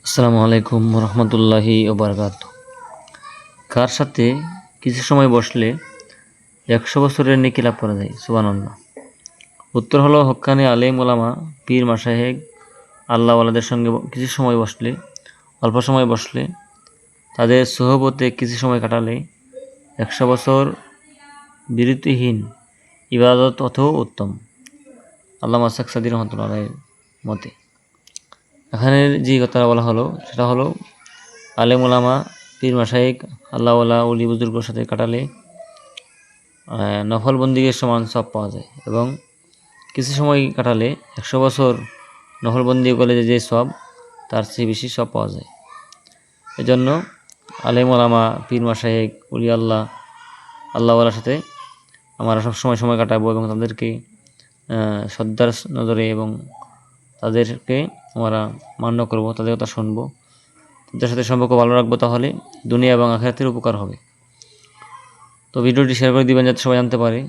আসসালামু আলাইকুম রহমতুল্লাহি ওবরকাত। কার সাথে কিছু সময় বসলে 100 বছরের নেকি লাভ করা যায়? সুবহানাল্লাহ। উত্তর হলো হক্কানি আলেম ওলামা, পীর মাশায়েখ, আল্লাহওয়ালাদের সঙ্গে কিছু সময় বসলে, অল্প সময় বসলে, তাদের সোহবতে কিছু সময় কাটালে 100 বছর বিরতিহীন ইবাদত অথবা উত্তম। আল্লামা শেখ সাদী রহমতুল্লাহ মতে এখানে যে কথাটা বলা হলো সেটা হলো আলেম ওলামা, পীর মাশায়েখ, আল্লাহওয়ালা ওলি বুজুর্গের সাথে কাটালে নফল বন্দিগের সমান সব পাওয়া যায়, এবং কিছু সময় কাটালে 100 বছর নফল বন্দি করলে যে সব, তার চেয়ে বেশি সব পাওয়া যায়। এজন্য আলেম ওলামা, পীর মাশায়েখ, ওলি আল্লাহওয়ালার সাথে আমরা সব সময় কাটাবো এবং তাদেরকে শ্রদ্ধার নজরে এবং তাদেরকে আমরা মান্য করব, তাদের কথা শুনবো, তাদের সাথে সম্পর্ক ভালো রাখবো, তাহলে দুনিয়া এবং আখিরাতের উপকার হবে। তো ভিডিওটি শেয়ার করে দিবেন যাতে সবাই জানতে পারে।